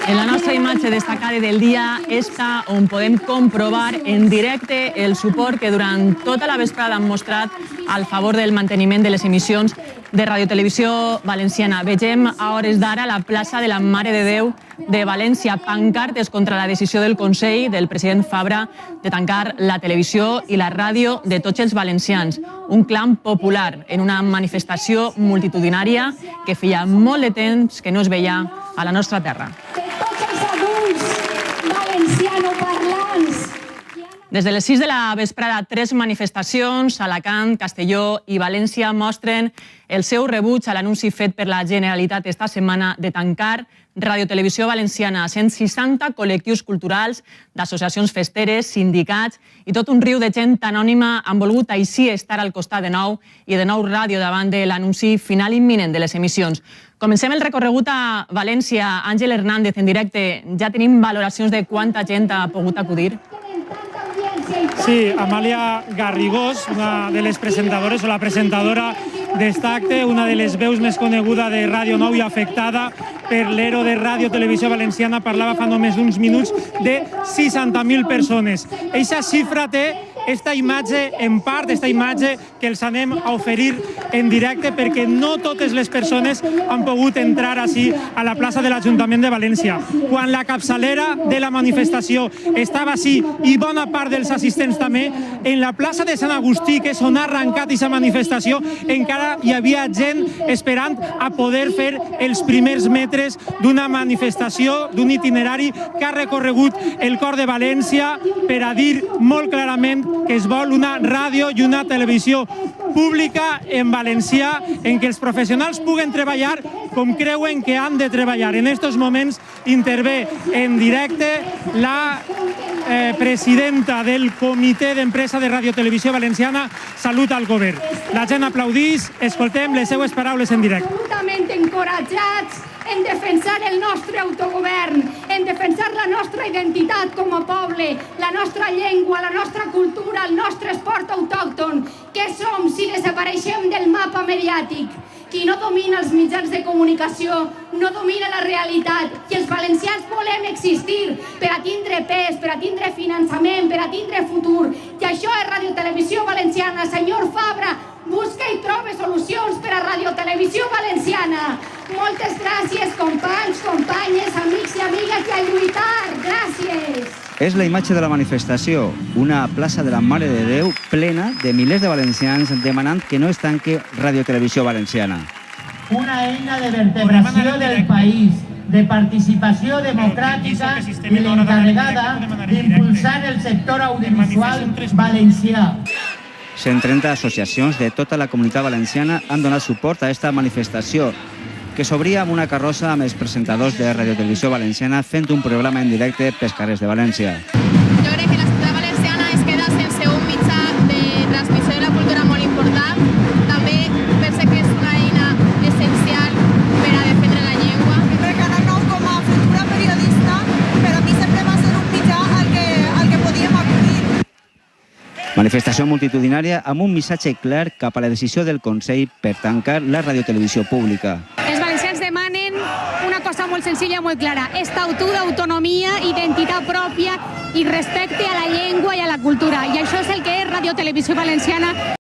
En la nostra imatge destacada del dia, esta on podem comprovar en directe el suport que durant tota la vesprada han mostrat al favor del manteniment de les emissions de Radiotelevisió Valenciana. Vegem a hores d'ara la plaça de la Mare de Déu de València, pancartes contra la decisió del Consell del president Fabra de tancar la televisió i la ràdio de tots els valencians. Un clam popular en una manifestació multitudinària que feia molt de temps que no es veia a la nostra terra. Des de les 6 de la vesprada, 3 manifestacions a Alacant, Castelló i València mostren el seu rebuig a l'anunci fet per la Generalitat esta setmana de tancar Radiotelevisió Valenciana. 160 col·lectius culturals, d'associacions festeres, sindicats i tot un riu de gent anònima han volgut així estar al costat de Nou i de Nou Ràdio davant de l'anunci final imminent de les emissions. Comencem el recorregut a València. Àngel Hernández, en directe. Ja tenim valoracions de quanta gent ha pogut acudir? Sí, Amàlia Garrigós, una de les presentadores o la presentadora d'est acte, una de les veus més coneguda de Ràdio Nou i afectada per l'ERO de Radiotelevisió Valenciana, parlava fa només uns minuts de 60.000 persones. Eixa xifra té esta imatge en part, esta imatge que els anem a oferir en directe perquè no totes les persones han pogut entrar així a la plaça de l'Ajuntament de València. Quan la capçalera de la manifestació estava així i bona part dels assistents també, en la plaça de Sant Agustí, que és on ha arrencat aquesta manifestació, encara hi havia gent esperant a poder fer els primers metres d'una manifestació, d'un itinerari que ha recorregut el cor de València per a dir molt clarament que es vol una ràdio i una televisió pública en valencià en què els professionals puguen treballar com creuen que han de treballar. En aquests moments intervé en directe la presidenta del Comitè d'Empresa de Radiotelevisió Valenciana. Salut al govern. La gent aplaudís, escoltem les seues paraules en directe. Absolutament encoratjats en defensar el nostre autogovern, en defensar la nostra identitat com a poble, la nostra llengua, la nostra cultura, el nostre esport autòcton. Què som si desapareixem del mapa mediàtic? Qui no domina els mitjans de comunicació no domina la realitat i els valencians volem existir per a tindre pes, per a tindre finançament, per a tindre futur. I això és Radiotelevisió Valenciana. Senyor Fabra, busca i troba solucions per a Radiotelevisió Valenciana. Moltes gràcies, companys, companyes, amics i amigues, i a lluitar. Gràcies. És la imatge de la manifestació, una plaça de la Mare de Déu plena de milers de valencians demanant que no es tanque Radiotelevisió Valenciana. Una eina de vertebració del país, de participació democràtica i l'encarregada d'impulsar el sector audiovisual valencià. 130 associacions de tota la comunitat valenciana han donat suport a aquesta manifestació, que s'obria amb una carrossa amb els presentadors de Radiotelevisió Valenciana fent un programa en directe pels carrers de València. Jo crec que la ciutat valenciana es queda sense un mitjà de transmissió de la cultura molt important. També pense que és una eina essencial per a defendre la llengua. Per Canal Nou, com a futura periodista, per a mi sempre va ser un mitjà al que podíem acudir. Manifestació multitudinària amb un missatge clar cap a la decisió del Consell per tancar la radiotelevisió pública. Els valencians demanen una cosa molt senzilla, molt clara: estatut d'autonomia, identitat pròpia i respecte a la llengua i a la cultura. I això és el que és Radiotelevisió Valenciana.